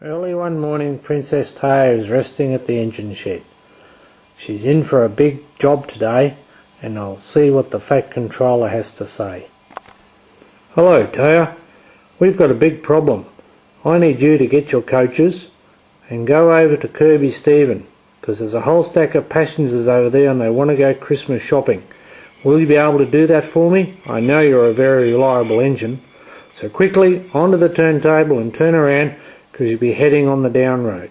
Early one morning, Princess Taiha is resting at the engine shed. She's in for a big job today, and I'll see what the Fat Controller has to say. Hello, Taiha. We've got a big problem. I need you to get your coaches and go over to Kirby Stephen, because there's a whole stack of passengers over there and they want to go Christmas shopping. Will you be able to do that for me? I know you're a very reliable engine. So quickly, onto the turntable and turn around, because you'll be heading on the down road.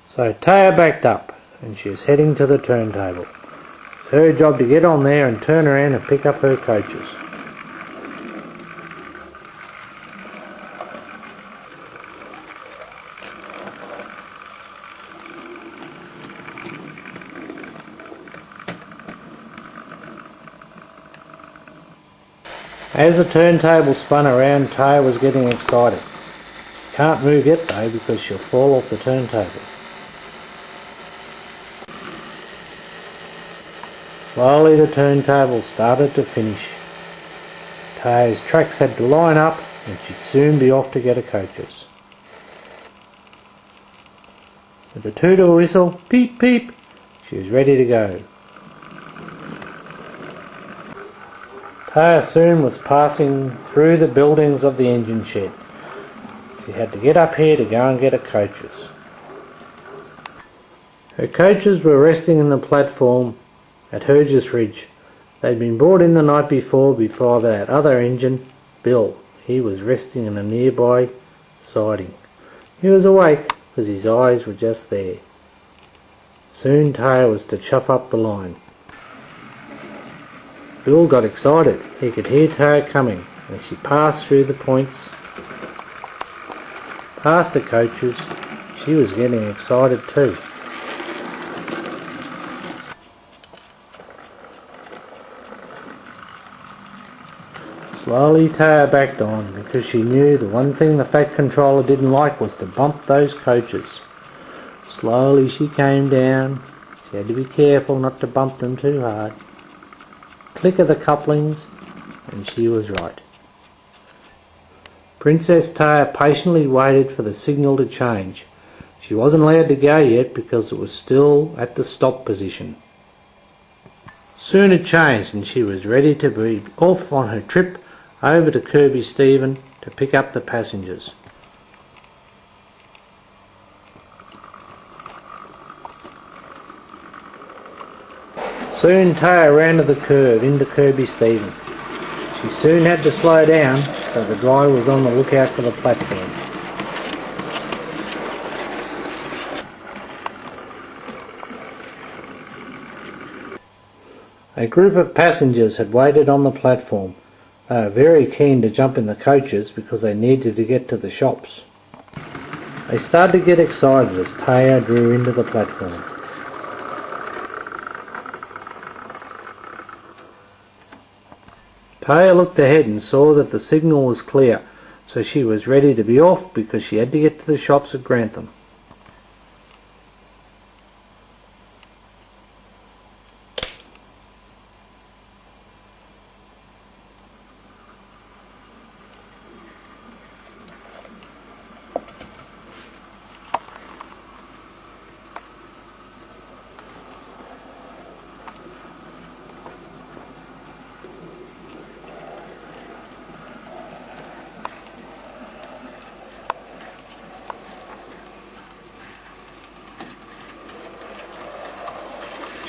So Taiha backed up and she's heading to the turntable. It's her job to get on there and turn around and pick up her coaches. As the turntable spun around, Taiha was getting excited. Can't move yet though, because she'll fall off the turntable. Slowly the turntable started to finish. Taiha's tracks had to line up and she'd soon be off to get her coaches. With a toot or whistle, peep peep, she was ready to go. Taiha soon was passing through the buildings of the engine shed. She had to get up here to go and get her coaches. Her coaches were resting in the platform at Herges Ridge. They'd been brought in the night before that other engine, Bill. He was resting in a nearby siding. He was awake because his eyes were just there. Soon Taiha was to chuff up the line. Bill got excited. He could hear Taiha coming, and she passed through the points, past the coaches. She was getting excited too. Slowly Taiha backed on, because she knew the one thing the Fat Controller didn't like was to bump those coaches. Slowly she came down. She had to be careful not to bump them too hard. Click of the couplings, and she was right. Princess Taiha patiently waited for the signal to change. She wasn't allowed to go yet because it was still at the stop position. Soon it changed and she was ready to be off on her trip over to Kirby Stephen to pick up the passengers. Soon Taiha ran to the curve into Kirby Stephen. She soon had to slow down, so the driver was on the lookout for the platform. A group of passengers had waited on the platform. They were very keen to jump in the coaches because they needed to get to the shops. They started to get excited as Taiha drew into the platform. Taiha looked ahead and saw that the signal was clear, so she was ready to be off because she had to get to the shops at Grantham.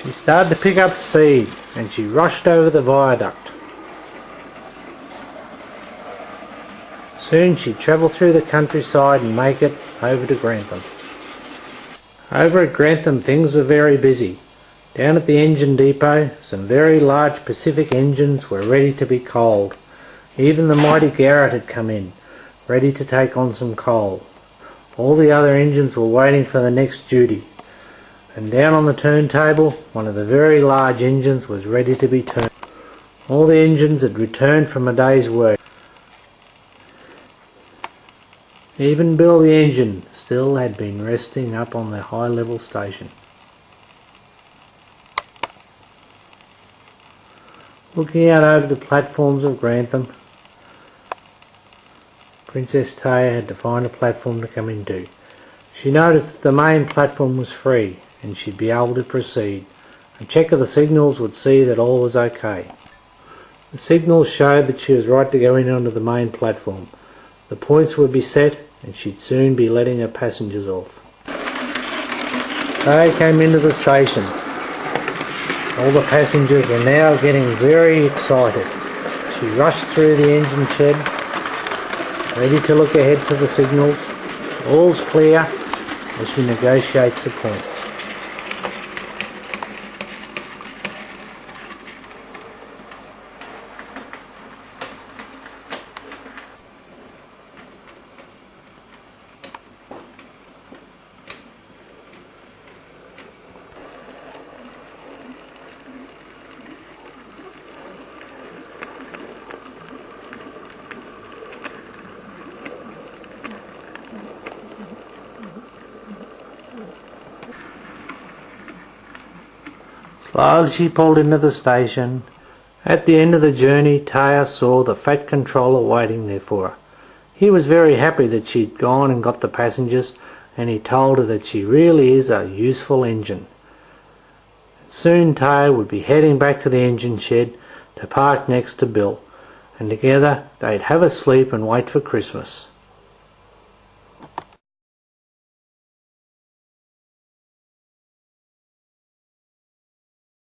She started to pick up speed and she rushed over the viaduct. Soon she'd travel through the countryside and make it over to Grantham. Over at Grantham things were very busy. Down at the engine depot, some very large Pacific engines were ready to be coaled. Even the mighty Garrett had come in, ready to take on some coal. All the other engines were waiting for the next duty. And down on the turntable, one of the very large engines was ready to be turned. All the engines had returned from a day's work. Even Bill the engine still had been resting up on the high-level station. Looking out over the platforms of Grantham, Princess Taiha had to find a platform to come into. She noticed that the main platform was free and she'd be able to proceed. A check of the signals would see that all was okay. The signals showed that she was right to go in onto the main platform. The points would be set and she'd soon be letting her passengers off. They came into the station. All the passengers were now getting very excited. She rushed through the engine shed, ready to look ahead for the signals. All's clear as she negotiates the points. Slowly she pulled into the station. At the end of the journey, Taiha saw the Fat Controller waiting there for her. He was very happy that she'd gone and got the passengers, and he told her that she really is a useful engine. Soon Taiha would be heading back to the engine shed to park next to Bill, and together they'd have a sleep and wait for Christmas.